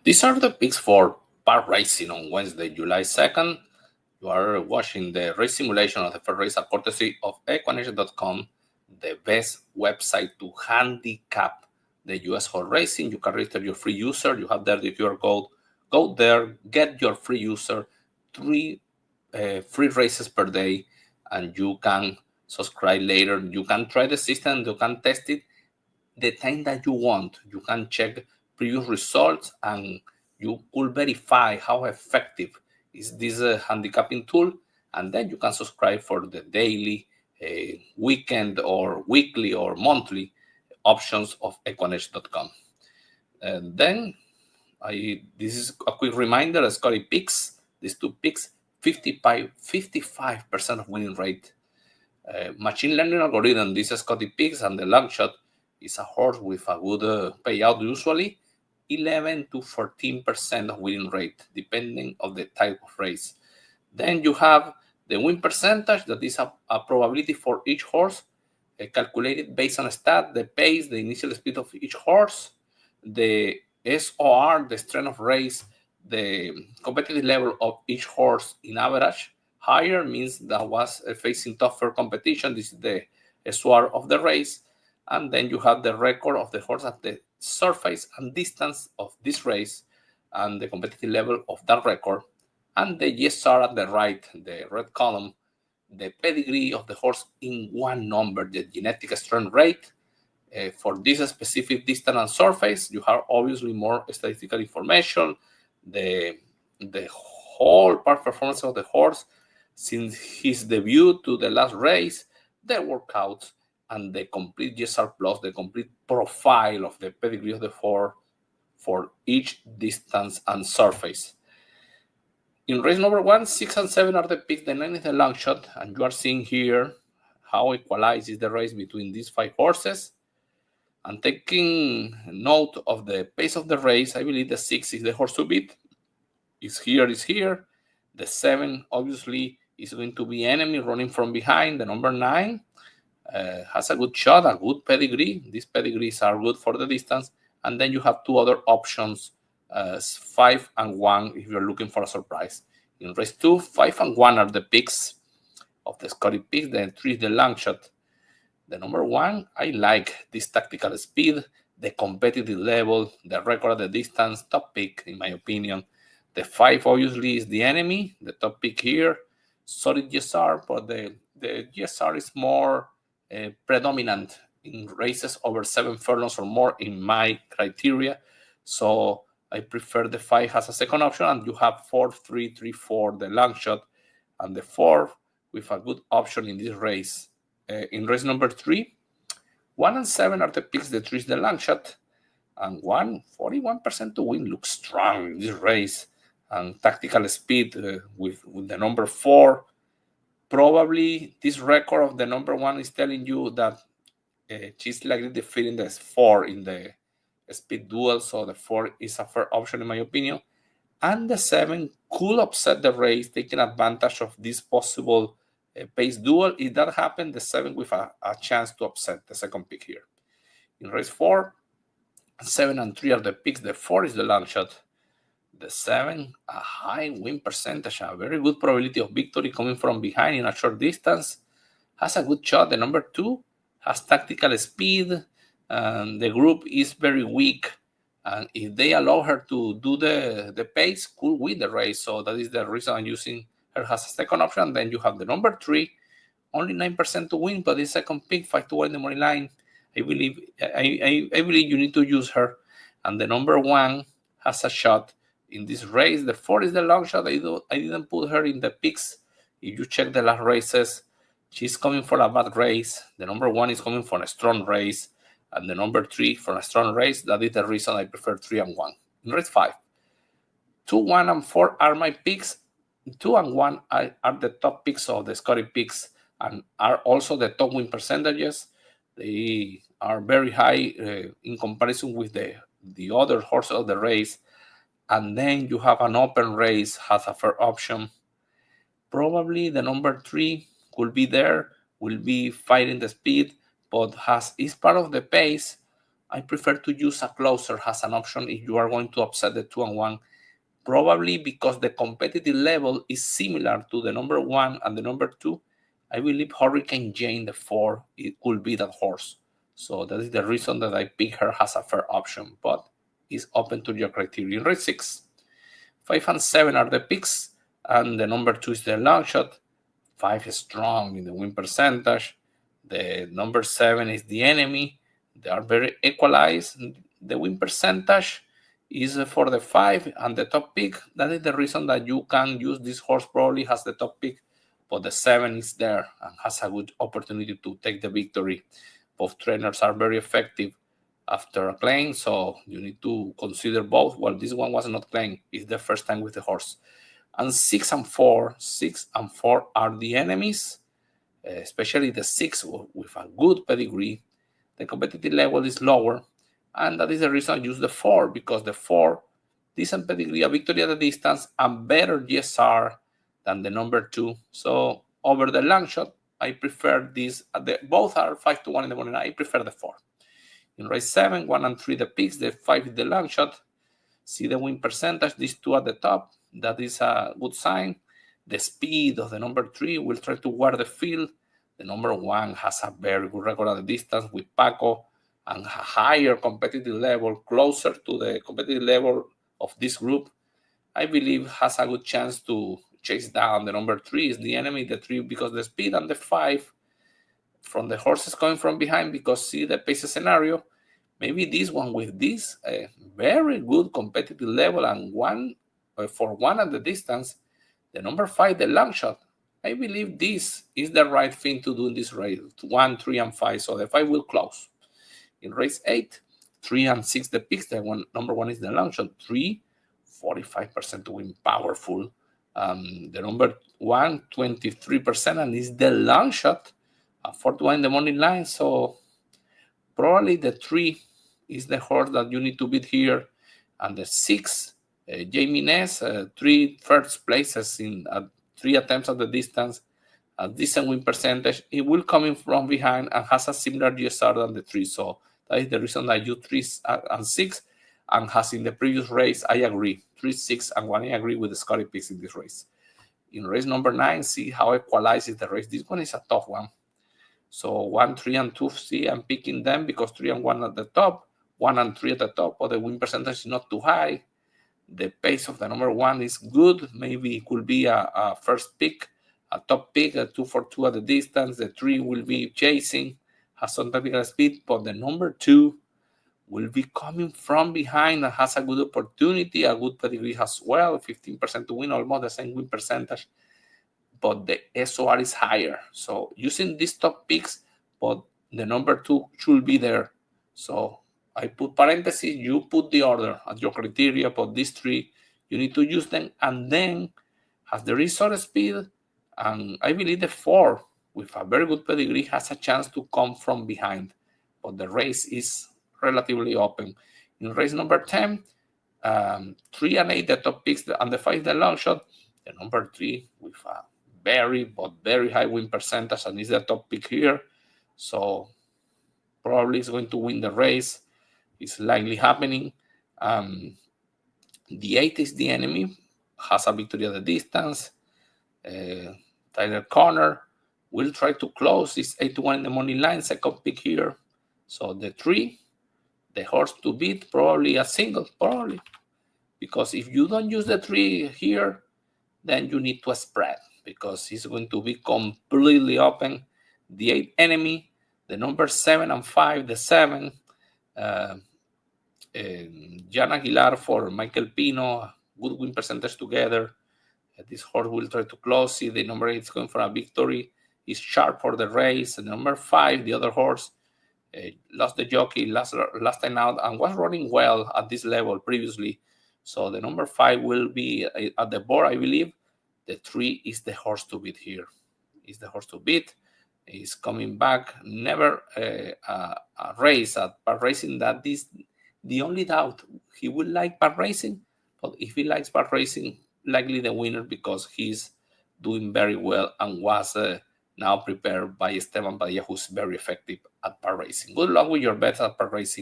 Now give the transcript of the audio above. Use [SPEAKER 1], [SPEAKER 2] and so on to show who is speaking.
[SPEAKER 1] These are the picks for park racing on Wednesday, July 2nd. You are watching the race simulation of the first race at courtesy of equination.com, the best website to handicap the US horse racing. You can register your free user. You have there the QR code. Go there, get your free user, 3 free races per day, and you can subscribe later. You can try the system, you can test it the time that you want. You can check previous results and you could verify how effective is this handicapping tool, and then you can subscribe for the daily, weekend or weekly or monthly options of equination.com. And then this is a quick reminder, Scotty picks, these two picks, 55% of winning rate. Machine learning algorithm, this is Scotty picks, and the long shot is a horse with a good payout, usually 11 to 14% of winning rate, depending on the type of race. Then you have the win percentage, that is a probability for each horse, calculated based on a stat, the pace, the initial speed of each horse, the SOR, the strength of race, the competitive level of each horse in average. Higher means that was facing tougher competition. This is the SOR of the race. And then you have the record of the horse at the surface and distance of this race and the competitive level of that record. And the GSR at the right, the red column, the pedigree of the horse in one number, the genetic strength rate. For this specific distance and surface, you have obviously more statistical information, the whole part performance of the horse since his debut to the last race, the workouts, and the complete GSR plus, the complete profile of the pedigree of the horse for each distance and surface. In race number 1, 6 and 7 are the picks, the 9 is the long shot, and you are seeing here how equalized is the race between these 5 horses. And taking note of the pace of the race, I believe the 6 is the horse to beat. Is here. The 7 obviously is going to be enemy running from behind. The number 9 has a good shot, a good pedigree. These pedigrees are good for the distance. And then you have 2 other options, 5 and 1 if you're looking for a surprise. In race 2, 5 and 1 are the picks of the Scotty picks. Then 3 is the long shot. The number 1, I like this tactical speed, the competitive level, the record at the distance, top pick in my opinion. The 5 obviously is the enemy, the top pick here. Solid GSR, but the GSR is more predominant in races over 7 furlongs or more in my criteria. So I prefer the 5 as a second option, and you have 4, 3, 3, 4, the long shot, and the 4 with a good option in this race. In race number 3, 1 and 7 are the picks, the 3 is the long shot, and 1, 41% to win, looks strong in this race. And tactical speed with the number 4. Probably this record of the number 1 is telling you that she's likely defeating the 4 in the speed duel, so the 4 is a fair option in my opinion. And the 7 could upset the race, taking advantage of this possible pace duel. If that happened, the 7 with a chance to upset the second pick here. In race 4, 7 and 3 are the picks. The 4 is the long shot. The 7, a high win percentage, a very good probability of victory coming from behind in a short distance. Has a good shot. The number 2 has tactical speed. The group is very weak. And if they allow her to do the pace, could win the race. So that is the reason I'm using her as a second option. Then you have the number 3, only 9% to win, but the second pick, 5 to 1 in the money line. I believe you need to use her. And the number 1 has a shot in this race. The 4 is the long shot. I didn't put her in the picks. If you check the last races, she's coming for a bad race. The number 1 is coming for a strong race. And the number 3 for a strong race. That is the reason I prefer 3 and 1. In race 5, 2, 1, and 4 are my picks. 2 and 1 are the top picks of the Scotty picks and are also the top win percentages. They are very high in comparison with the other horses of the race. And then you have an open race, has a fair option. Probably the number 3 could be there, will be fighting the speed, but is part of the pace. I prefer to use a closer as an option if you are going to upset the 2-1, probably because the competitive level is similar to the number 1 and the number 2. I believe Hurricane Jane, the 4, it could be that horse. So that is the reason that I pick her as a fair option, but it's open to your criteria. In race 6, 5 and 7 are the picks, and the number 2 is the long shot. 5 is strong in the win percentage. The number 7 is the enemy. They are very equalized. The win percentage is for the 5 and the top pick. That is the reason that you can use this horse, probably has the top pick, but the 7 is there and has a good opportunity to take the victory. Both trainers are very effective after a claim, so you need to consider both. Well, this one was not claimed. It's the first time with the horse. And 6 and 4 are the enemies, especially the 6 with a good pedigree. The competitive level is lower, and that is the reason I use the 4, because the 4, decent pedigree, a victory at a distance, and better GSR than the number 2. So over the long shot, I prefer this. Both are 5-1 in the morning. I prefer the 4. In race 7, 1 and 3 the picks, the 5 is the long shot. See the win percentage, these 2 at the top. That is a good sign. The speed of the number 3 will try to wear the field. The number 1 has a very good record at the distance with Paco and a higher competitive level, closer to the competitive level of this group. I believe has a good chance to chase down. The number 3 is the enemy, the 3 because the speed, and the 5 from the horses coming from behind, because see the pace scenario. Maybe this one with this very good competitive level and 1 for 1 at the distance. The number 5, the long shot. I believe this is the right thing to do in this race. 1, 3, and 5. So the 5 will close. In race 8, 3 and 6 the picks. The number 1 is the long shot. 3, 45% to win, powerful. The number 1, 23%, and is the long shot. 4-1 in the money line. So probably the 3 is the horse that you need to beat here. And the 6, Jamie Ness, 3 first places in 3 attempts at the distance, a decent win percentage. It will come in from behind and has a similar GSR than the 3. So that is the reason that I use 3 and 6. And has in the previous race, I agree. 3, 6, and 1. I agree with the Scotty picks in this race. In race number 9, see how equalizes the race. This one is a tough one. So 1, 3, and 2, see, I'm picking them because 3 and 1 at the top, 1 and 3 at the top, but the win percentage is not too high. The pace of the number 1 is good. Maybe it could be a first pick, a top pick, a 2-4-2 at the distance. The 3 will be chasing, has some tactical speed, but the number 2 will be coming from behind and has a good opportunity, a good pedigree as well, 15% to win, almost the same win percentage, but the SOR is higher. So using these top picks, but the number 2 should be there. So I put parentheses, you put the order at your criteria, but these 3, you need to use them, and then has the resort speed, and I believe the 4 with a very good pedigree has a chance to come from behind, but the race is relatively open. In race number 10, 3 and 8 the top picks, and the 5 the long shot. The number 3 with a very high win percentage and is the top pick here, so probably is going to win the race. It's likely happening. The 8 is the enemy, has a victory at the distance. Tyler Connor will try to close this 8-1 in the money line, second pick here. So the 3, the horse to beat, probably a single, probably. Because if you don't use the 3 here, then you need to spread, because he's going to be completely open. The 8 enemy, the number 7 and 5, the 7, Jan Aguilar for Michael Pino, good win percentage together. This horse will try to close. See, the number 8 is going for a victory. Is sharp for the race. And number 5, the other horse, lost the jockey last time out and was running well at this level previously. So the number 5 will be at the board, I believe. The 3 is the horse to beat here. Is the horse to beat. He's coming back. Never a race at Park Racing. That is the only doubt. He will like Park Racing, but if he likes Park Racing, likely the winner, because he's doing very well and was now prepared by Esteban Padilla, who's very effective at Park Racing. Good luck with your bets at Park Racing.